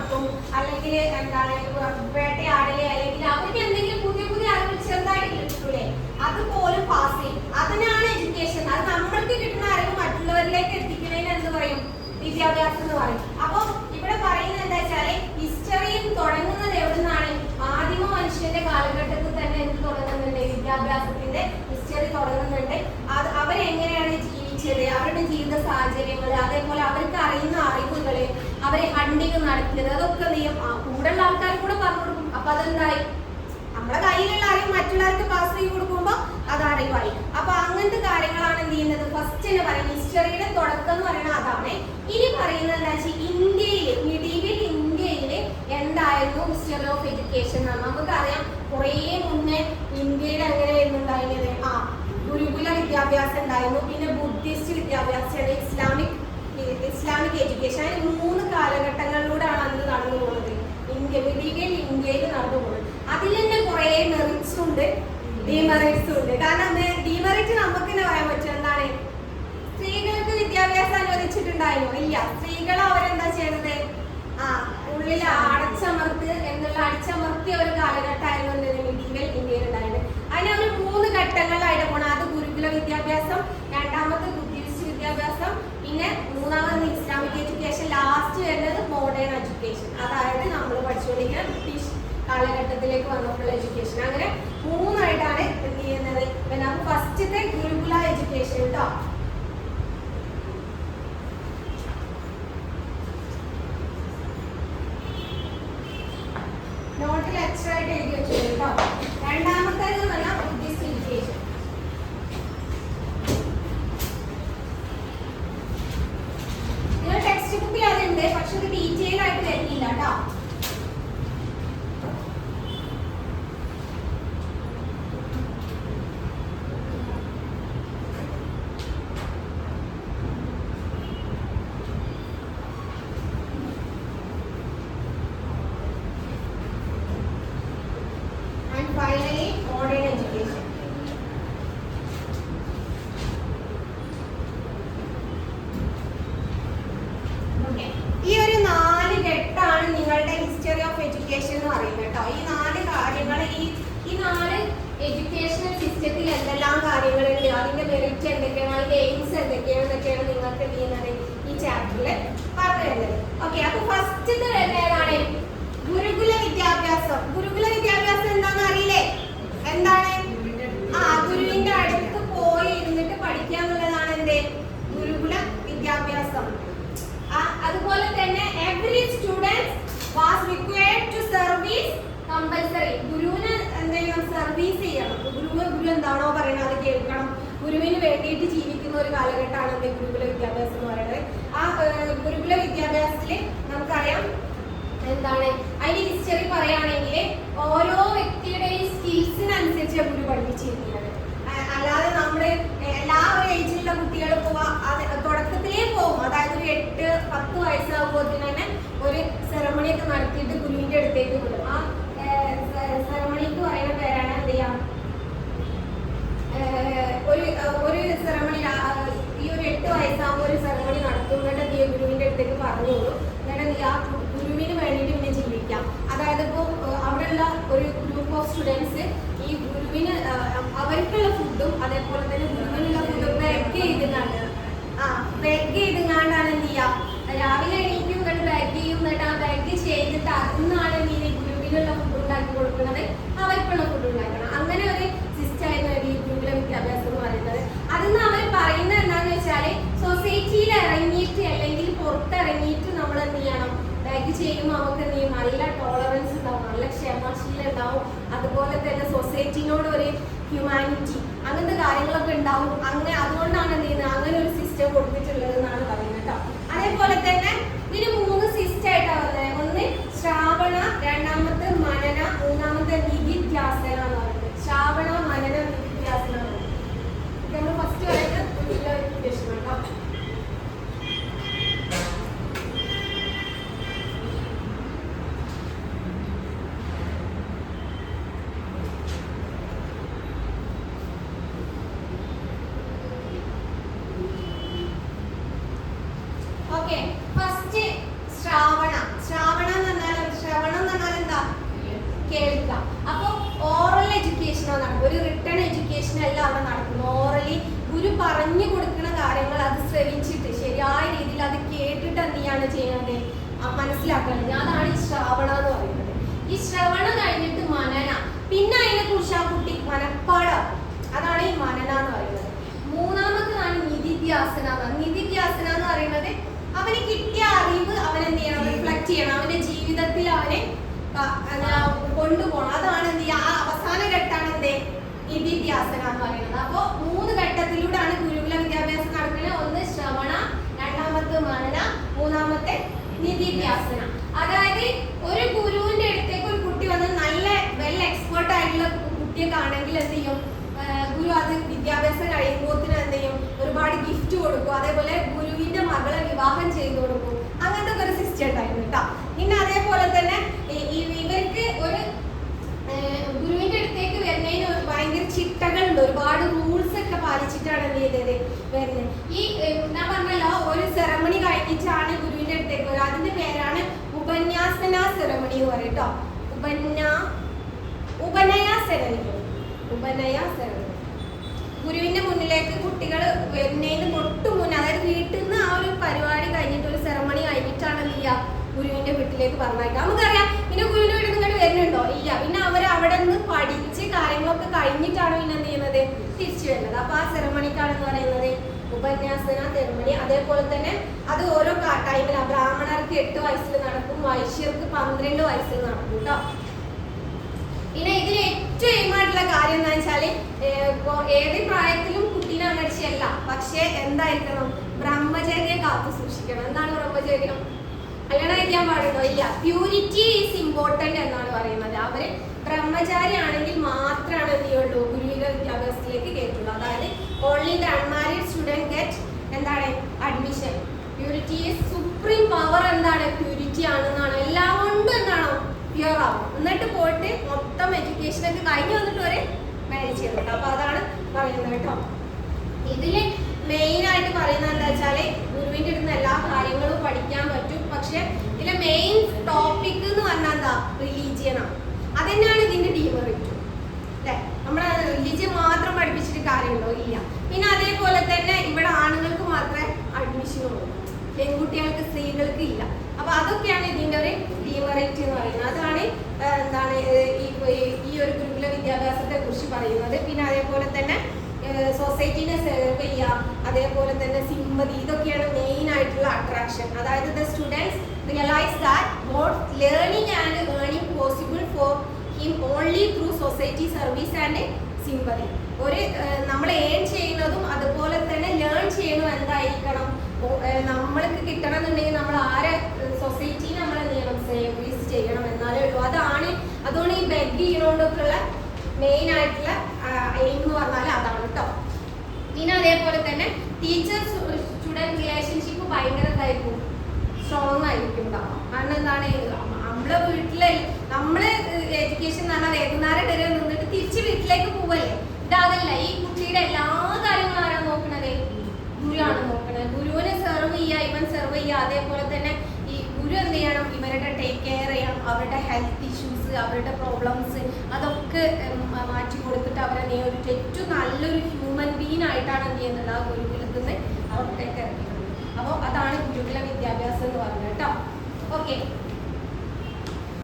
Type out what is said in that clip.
നടത്തും, അല്ലെങ്കിൽ എന്താണ് വേട്ടയാടല്, അല്ലെങ്കിൽ അവർക്ക് എന്തെങ്കിലും പുതിയ പുതിയ അറിവ് ചെറുതായിട്ട് കിട്ടൂലേ, അതുപോലും പാസ് ചെയ്യും. അതിനാണ് എഡ്യൂക്കേഷൻ. അത് നമ്മൾക്ക് കിട്ടുന്ന അറിവ് മറ്റുള്ളവരിലേക്ക് എത്തിക്കുന്നതിന് എന്ത് പറയും? വിദ്യാഭ്യാസം എന്ന് പറയും. അപ്പൊ ഇവിടെ പറയുന്നത് എന്താ വെച്ചാല് ഹിസ്റ്ററിയും തുടങ്ങുന്നത് എവിടുന്നാണ്? ആദിമ മനുഷ്യന്റെ കാലഘട്ടത്തിൽ തന്നെ എന്ത് തുടങ്ങുന്നുണ്ട്? വിദ്യാഭ്യാസത്തിന്റെ ഹിസ്റ്ററി തുടങ്ങുന്നുണ്ട്. അത് അവരെങ്ങനെയാണ് ജീവിച്ചത്, അവരുടെ ജീവിത സാഹചര്യങ്ങൾ, അതേപോലെ അവർക്ക് അറിയുന്ന അറിവുകള്, അവരെ ഹണ്ടിങ് നടത്തിയത്, അതൊക്കെ കൂടുതലുള്ള ആൾക്കാർ കൂടെ പറഞ്ഞു കൊടുക്കും. അപ്പൊ അതെന്തായി? നമ്മുടെ കയ്യിലുള്ള അറിവ് മറ്റുള്ളവർക്ക് പാസ് ചെയ്ത് കൊടുക്കുമ്പോൾ അത് അറിവായി. അപ്പൊ അങ്ങനത്തെ കാര്യങ്ങളാണ് എന്ത് ചെയ്യുന്നത്? ഫസ്റ്റ് തന്നെ പറയുന്നത് ഹിസ്റ്ററിയുടെ തുടക്കം എന്ന് പറയുന്നത് അതാണ്. ഇനി പറയുന്നത് എന്താ വെച്ചാൽ ഇന്ത്യയിൽ, മിഡീവൽ ഇന്ത്യയില് എന്തായിരുന്നു ഹിസ്റ്ററി ഓഫ് എഡ്യൂക്കേഷൻ എന്നാണ്. നമുക്കറിയാം കുറേ മുന്നേ ഇന്ത്യയിൽ എങ്ങനെയായിരുന്നു ഉണ്ടായിരുന്നത്? ഗുരുകുല വിദ്യാഭ്യാസം ഉണ്ടായിരുന്നു, പിന്നെ ബുദ്ധിസ്റ്റ് വിദ്യാഭ്യാസം, ഇസ്ലാമിക് എഡ്യൂക്കേഷൻ. അങ്ങനെ 3 കാലഘട്ടങ്ങളിലൂടെയാണ് അന്ന് നടന്നു പോകുന്നത്. മിഡീവൽ ഇന്ത്യയിൽ നടന്നു പോകുന്നത്. അതിൽ തന്നെ കുറെ മെറിറ്റ്സ് ഉണ്ട്, ഡിമെറിറ്റ്സും ഉണ്ട്. കാരണം ഡിമെറിറ്റ് നമുക്ക് തന്നെ പറയാൻ പറ്റും. എന്താണ്? സ്ത്രീകൾക്ക് വിദ്യാഭ്യാസം അനുവദിച്ചിട്ടുണ്ടായിരുന്നു? ഇല്ല. സ്ത്രീകൾ അവരെന്താ ചെയ്തത്? ഉള്ളിൽ അടിച്ചമർത്തിയ ഒരു കാലഘട്ടമായിരുന്നു മിഡീവൽ ഇന്ത്യയിൽ ഉണ്ടായത്. അതിന് ഒരു 3 ഘട്ടങ്ങളിലായിട്ട് പോകണം. അത് ഗുരുകുല വിദ്യാഭ്യാസം, രണ്ടാമത് ബുദ്ധിസ്റ്റ് വിദ്യാഭ്യാസം, പിന്നെ മൂന്നാമത് ഇസ്ലാമിക് എഡ്യൂക്കേഷൻ, ലാസ്റ്റ് വരുന്നത് മോഡേൺ എഡ്യൂക്കേഷൻ. അതായത് നമ്മൾ പഠിച്ചുകൊണ്ടിരിക്കുന്ന ബ്രിട്ടീഷ് കാലഘട്ടത്തിലേക്ക് വന്നിട്ടുള്ള എഡ്യൂക്കേഷൻ. അങ്ങനെ 3ആയിട്ടാണ് എന്ത് ചെയ്യുന്നത്. പിന്നെ നമുക്ക് ഫസ്റ്റത്തെ ഗുരുകുല എഡ്യൂക്കേഷൻ കേട്ടോ. നോട്ടിൽ എക്സ്ട്രാ ആയിട്ട് എഴുതി വെച്ചു കേട്ടോ. രണ്ടാമത്തേത് പറഞ്ഞാൽ ബുദ്ധിസ്റ്റ് എഡ്യൂക്കേഷൻ. നിങ്ങൾ ടെക്സ്റ്റ് ബുക്കിൽ അതുണ്ട്, പക്ഷെ അത് ഡീറ്റെയിൽ ആയിട്ട് വരുന്നില്ല കേട്ടോ. Finally, modern education. Okay. ഈ ഒരു 4 ഘട്ടമാണ് നിങ്ങളുടെ ഹിസ്റ്ററി ഓഫ് എഡ്യൂക്കേഷൻ എന്ന് പറയുന്നത് കേട്ടോ. ഈ 4 കാര്യങ്ങൾ, ഈ 4 എഡ്യൂക്കേഷണൽ സിസ്റ്റത്തിൽ എന്തെല്ലാം കാര്യങ്ങളുണ്ട്, അതിന്റെ മെറിറ്റ് എന്തൊക്കെയാണ്, അതിന്റെ എയിംസ് എന്തൊക്കെയാണ് നിങ്ങൾക്ക് എന്ത് ചെയ്യുന്നത് ഈ ചാപ്റ്ററിൽ പറഞ്ഞു തരുന്നത്. ഓക്കെ. അപ്പൊ ഫസ്റ്റ് ഏതാണ്? ഗുരുകുല വിദ്യാഭ്യാസം. ഗുരുകുല വിദ്യാഭ്യാസം എന്താണെന്ന് അറിയില്ലേ? എന്താണ്? ഗുരുവിന്റെ അടുത്ത് പോയി ഇരുന്നിട്ട് പഠിക്കുക എന്നുള്ളതാണ് എന്ത്? ഗുരുകുല വിദ്യാഭ്യാസം. അതുപോലെ തന്നെ every student was required to service compulsory. ഗുരുവിന് എന്തെങ്കിലും സർവീസ് ചെയ്യണം. ഗുരു എന്താണോ പറയുന്നത് അത് കേൾക്കണം. ഗുരുവിന് വേണ്ടിയിട്ട് ജീവിക്കുന്ന ഒരു കാലഘട്ടമാണ് എന്ത്? ഗുരുകുല വിദ്യാഭ്യാസം എന്ന് പറയുന്നത്. ഗുരുകുല വിദ്യാഭ്യാസത്തിൽ നമുക്കറിയാം എന്താണ് അതിന്റെ ഹിസ്റ്ററി പറയുകയാണെങ്കിൽ ഓരോ വ്യക്തിയുടെയും സ്കിൽസിനനുസരിച്ച് ഗുരു പഠിപ്പിച്ചിരിക്കുന്നത്. അല്ലാതെ നമ്മള് എല്ലാ ഏജിലുള്ള കുട്ടികൾ തുടക്കത്തിലേ പോകും. അതായത് ഒരു 8-10 വയസ്സാകുമ്പോൾ തന്നെ ഒരു സെറമണി ഒക്കെ നടത്തിയിട്ട് ഗുരുവിന്റെ അടുത്തേക്ക് വിടും. ആ സെറമണിക്ക് പറയുന്ന പേരാണ് എന്ത് ചെയ്യാം, ഒരു സെറമണി. ഈ ഒരു 8 വയസ്സാകുമ്പോൾ ഒരു സെറമണി നടത്തും. എന്നിട്ട് ഗുരുവിന്റെ അടുത്തേക്ക് പറഞ്ഞു കൊടുക്കും. എന്നിട്ട് ആ ഗുരുവിന് വേണ്ടിയിട്ട് പിന്നെ ജീവിക്കാം. അതായത് ഇപ്പോൾ അവിടെയുള്ള ഒരു ഗ്രൂപ്പ് ഓഫ് സ്റ്റുഡൻസ് ഈ ഗുരുവിന് അവർക്കുള്ള ഫുഡും അതേപോലെ തന്നെ ഗുരുവിനുള്ള ഫുഡും ബെഗ് ചെയ്തുകൊണ്ടാണ് എന്ത് ചെയ്യുക, രാവിലെ എണീക്കും, എന്നിട്ട് ബെഗ് ചെയ്യും, എന്നിട്ട് ആ ബെഗ് ചെയ്തിട്ട് അതിന്നാണ് നീ ഗുരുവിനുള്ള ഫുഡ് ഉണ്ടാക്കി കൊടുക്കുന്നത്, അവർക്കുള്ള ഫുഡ് ഉണ്ടാക്കണം. അങ്ങനെ ഒരു സിസ്റ്റം ആയിരുന്നു ഈ ഗുരുകുല വിദ്യാഭ്യാസം എന്ന് പറയുന്നത്. അതിന്ന് അവർ പറയുന്നത് എന്താണെന്ന് വെച്ചാൽ സൊസൈറ്റിയിൽ ഇറങ്ങിയിട്ട് അല്ലെങ്കിൽ പുറത്തിറങ്ങിയിട്ട് നമ്മൾ എന്ത് ചെയ്യണം, ബാഗ് ചെയ്യുമ്പോൾ നമുക്ക് എന്ത് ചെയ്യും, നല്ല ടോളറൻസ് ഉണ്ടാവും, നല്ല ക്ഷമാശീലം ഉണ്ടാവും, അതുപോലെ തന്നെ സൊസൈറ്റിനോട് ഒരു ഹ്യൂമാനിറ്റി അങ്ങനത്തെ കാര്യങ്ങളൊക്കെ ഉണ്ടാവും. അങ്ങനെ അതുകൊണ്ടാണ് എന്ത് ചെയ്യുന്നത്, അങ്ങനെ ഒരു സിസ്റ്റം കൊടുത്തിട്ടുള്ളത് എന്നാണ് പറയുന്നത് കേട്ടോ. അതേപോലെ തന്നെ ഇതിന് 3 സിസ്റ്റം ആയിട്ടാണ് പറയുന്നത്. ഒന്ന് ശ്രാവണ, രണ്ടാമത്തെ മനന, മൂന്നാമത്തെ നിധിധ്യാസന എന്ന് പറയുന്നത്. ശ്രാവണ, മനന, നിധിധ്യാസന നമ്മൾ ഫസ്റ്റ് പറയുന്നത് എഡ്യൂക്കേഷൻ കേട്ടോ. ഫസ്റ്റ് ശ്രാവണ. ശ്രാവണ എന്ന് എഡ്യൂക്കേഷൻ അല്ല അവിടെ നടക്കുന്നത്. ഓറലി ഗുരു പറഞ്ഞു കൊടുക്കുന്ന കാര്യങ്ങൾ അത് ശ്രവിച്ചിട്ട് ശരിയായ രീതിയിൽ അത് കേട്ടിട്ട് എന്ത് ചെയ്യാണ് ചെയ്യുന്നത്, മനസ്സിലാക്കുന്നത്. അതാണ് ഈ ശ്രാവണ എന്ന് പറയുന്നത്. ഈ ശ്രവണം കഴിഞ്ഞിട്ട് മനന, പിന്നെ അതിനെ കുറിച്ച് ആ കുട്ടി മനപ്പാടാണ്. അതാണ് ഈ മനന എന്ന് പറയുന്നത്. മൂന്നാമത്തേതാണ് നിധിധ്യാസന. നിധിധ്യാസന എന്ന് പറയുന്നത് അവന് കിട്ടിയ അറിവ് അവൻ എന്ത് ചെയ്യണം, റിഫ്ലക്ട് ചെയ്യണം, അവന്റെ ജീവിതത്തിൽ അവനെ കൊണ്ടുപോകണം. അതാണ് എന്ത് ചെയ്യുക, ആ അവസാന ഘട്ടമാണ് എന്ത് നിധിധ്യാസന എന്ന് പറയുന്നത്. അപ്പോ 3 ഘട്ടത്തിലൂടെയാണ് ഗുരുകുല വിദ്യാഭ്യാസം നടക്കുന്നത്. ഒന്ന് ശ്രവണ, രണ്ടാമത്തെ മനന, മൂന്നാമത്തെ നിധിധ്യാസന. അതായത് ഒരു ഗുരുവിന്റെ അടുത്തേക്ക് ഒരു കുട്ടി വന്ന് നല്ല വെൽ എക്സ്പേർട്ട് ആയിട്ടുള്ള കുട്ടിയൊക്കെ ആണെങ്കിൽ എന്ത് ചെയ്യും, ഗുരു അത് വിദ്യാഭ്യാസം കഴിയുമ്പോഴത്തിന് എന്ത് ചെയ്യും, ഒരുപാട് ഗിഫ്റ്റ് കൊടുക്കും. അതേപോലെ ഗുരുവിന്റെ മകളെ വിവാഹം ചെയ്തു കൊടുക്കും. അങ്ങനത്തെ ഒരു സിസ്റ്റം ഉണ്ടായിരുന്നു കേട്ടോ. പിന്നെ അതേപോലെ തന്നെ ഇവർക്ക് ഒരു ഗുരുവിന്റെ അടുത്തേക്ക് വരുന്നതിന് ഭയങ്കര ചിട്ടകളുണ്ട്, ഒരുപാട് റൂൾസ് ഒക്കെ പാലിച്ചിട്ടാണ് എന്ത് ചെയ്തത് വരുന്നത്. ഈ ഞാൻ പറഞ്ഞല്ലോ, ഒരു സെറമണി കഴിഞ്ഞിട്ടാണ് ഗുരുവിന്റെ അടുത്തേക്ക് വരിക. അതിന്റെ പേരാണ് ഉപന്യാസന സെറമണി എന്ന് പറയും കേട്ടോ. ഉപനയ സെറമണി. ഗുരുവിന്റെ മുന്നിലേക്ക് കുട്ടികൾ വരുന്നതിന് തൊട്ട് മുന്നേ, അതായത് വീട്ടിൽ നിന്ന് ആ ഒരു പരിപാടി കഴിഞ്ഞിട്ട് ഒരു സെറമണി കഴിഞ്ഞിട്ടാണ് എന്ത് ചെയ്യുക, ഗുരുവിന്റെ വീട്ടിലേക്ക് പറഞ്ഞേക്കാം. നമുക്കറിയാം പിന്നെ ഗുരുവിന്റെ വീട്ടിൽ നിന്ന് വരുന്നുണ്ടോ, ഇല്ല. പിന്നെ അവർ അവിടെ നിന്ന് പഠിച്ച് കാര്യങ്ങളൊക്കെ കഴിഞ്ഞിട്ടാണ് പിന്നെ എന്ത് ചെയ്യുന്നത്, തിരിച്ചു വരുന്നത്. അപ്പൊ ആ സെറമണിക്കാണെന്ന് പറയുന്നത് ഉപന്യാസന സെറമണി. അതേപോലെ തന്നെ അത് ഓരോ ടൈമിലാണ്. ബ്രാഹ്മണർക്ക് 8 വയസ്സിൽ നടക്കും, വൈശ്യർക്ക് 12 വയസ്സിൽ നടക്കും കേട്ടോ. പിന്നെ ഇതിൽ ഏറ്റവും എയിമായിട്ടുള്ള കാര്യം എന്താ വെച്ചാല്, ഏത് പ്രായത്തിലും കുട്ടീനെ അങ്ങടിച്ചല്ല, പക്ഷെ എന്തായിരിക്കണം, ബ്രഹ്മചര്യം കാത്തു സൂക്ഷിക്കണം. എന്താണ് ബ്രഹ്മചര്യം? കല്യാണം കഴിക്കാൻ പാടുണ്ടോ, ഇല്ല. പ്യൂരിറ്റി ഈസ് ഇമ്പോർട്ടന്റ് എന്നാണ് പറയുന്നത്. അവര് ബ്രഹ്മചാരി ആണെങ്കിൽ മാത്രമാണ് എന്ത് ചെയ്യുള്ളൂ, ഗുരുകുല വിദ്യാഭ്യാസത്തിലേക്ക് കയറ്റുള്ളൂ. അതായത് only the unmarried student get എന്താണ് admission. Purity is supreme power. എന്താണ് പ്യൂരിറ്റി ആണെന്നാണ്. എല്ലാം കൊണ്ടും എന്താണോ പ്യുവർ ആവും. എന്നിട്ട് പോയിട്ട് മൊത്തം എഡ്യൂക്കേഷൻ ഒക്കെ കഴിഞ്ഞ് വന്നിട്ട് ഒരു മാരേജ് ചെയ്യുന്നുണ്ട്. അപ്പൊ അതാണ് പറയുന്നത് കേട്ടോ. ഇതില് മെയിൻ ആയിട്ട് പറയുന്നത് എന്താ വെച്ചാല്, ഗുരുവിന്റെ അടുത്ത് എല്ലാ കാര്യങ്ങളും പഠിക്കാൻ പറ്റും. പക്ഷെ ഇതിലെ മെയിൻ ടോപ്പിക് എന്ന് പറഞ്ഞാൽ എന്താ, റിലീജിയനാണ്. അത് തന്നെയാണ് ഇതിന്റെ ഡീമെറിറ്റ് അല്ലെ. നമ്മളെ റിലീജിയൻ മാത്രം പഠിപ്പിച്ചിട്ട് കാര്യമുണ്ടോ, ഇല്ല. പിന്നെ അതേപോലെ തന്നെ ഇവിടെ ആണുങ്ങൾക്ക് മാത്രമേ അഡ്മിഷൻ ഉള്ളൂ, പെൺകുട്ടികൾക്ക് സ്ത്രീകൾക്ക് ഇല്ല. അപ്പൊ അതൊക്കെയാണ് ഇതിന്റെ ഒരു ഡീമെറിറ്റ് എന്ന് പറയുന്നത്. അതാണ് എന്താണ് ഈ ഒരു ഗുരുകുല വിദ്യാഭ്യാസത്തെ കുറിച്ച് പറയുന്നത്. പിന്നെ അതേപോലെ തന്നെ സൊസൈറ്റീനെ സെർവ് ചെയ്യുക, അതേപോലെ തന്നെ സിമ്പതി, ഇതൊക്കെയാണ് മെയിൻ ആയിട്ടുള്ള അട്രാക്ഷൻ. അതായത് the students realise that both learning and earning possible for him only through society service and sympathy. ഒരു നമ്മൾ ഏൺ ചെയ്യുന്നതും അതുപോലെ തന്നെ ലേൺ ചെയ്യണം എന്തായിരിക്കണം, നമ്മൾക്ക് കിട്ടണം എന്നുണ്ടെങ്കിൽ നമ്മൾ ആരെ സൊസൈറ്റിനെ നമ്മൾ എന്ത് ചെയ്യണം, സർവീസ് ചെയ്യണം, എന്നാലേ ഉള്ളൂ. അതുകൊണ്ട് ഈ ബെഗ് ചെയ്യുന്നതുകൊണ്ടൊക്കെയുള്ള മെയിൻ ആയിട്ടുള്ള എയിം എന്ന് പറഞ്ഞാൽ അതാണ് കേട്ടോ. പിന്നെ അതേപോലെ തന്നെ ടീച്ചർ സ്റ്റുഡൻറ് റിലേഷൻഷിപ്പ് ഭയങ്കര ഇതായിരിക്കും, സ്ട്രോങ് ആയിരിക്കും ഉണ്ടാവും. കാരണം എന്താണ്, നമ്മളെ വീട്ടിലെ നമ്മള് എഡ്യൂക്കേഷൻ എന്ന് പറഞ്ഞാൽ വൈകുന്നേരം വരെ നിന്നിട്ട് തിരിച്ച് വീട്ടിലേക്ക് പോവല്ലേ. ഇതല്ല, ഈ കുട്ടിയുടെ എല്ലാ കാര്യങ്ങളും ആരാണ് നോക്കണത്, ഗുരുവാണ് നോക്കണത്. ഗുരുവിനെ സെർവ് ചെയ്യുക, ഇവൻ സെർവ് ചെയ്യുക. അതേപോലെ തന്നെ ഈ ഗുരു എന്ത് ചെയ്യണം, ഇവരുടെ ടേക്ക് കെയർ ചെയ്യണം. അവരുടെ ഹെൽത്ത് ഇഷ്യൂസ്, അവരുടെ പ്രോബ്ലംസ് അതൊക്കെ മാറ്റി കൊടുത്തിട്ട് അവരെ ഒരു ഏറ്റവും നല്ലൊരു ഹ്യൂമൻ ബീങ് ആയിട്ടാണ് എന്ത് ചെയ്യുന്നത്, ആ ഗുരുകുലത്തിൽ നിന്ന് അവർക്ക് ഇറക്കുന്നത്. അപ്പോൾ അതാണ് ഗുരുകുല വിദ്യാഭ്യാസം എന്ന് പറഞ്ഞത് കേട്ടോ. ഓക്കെ.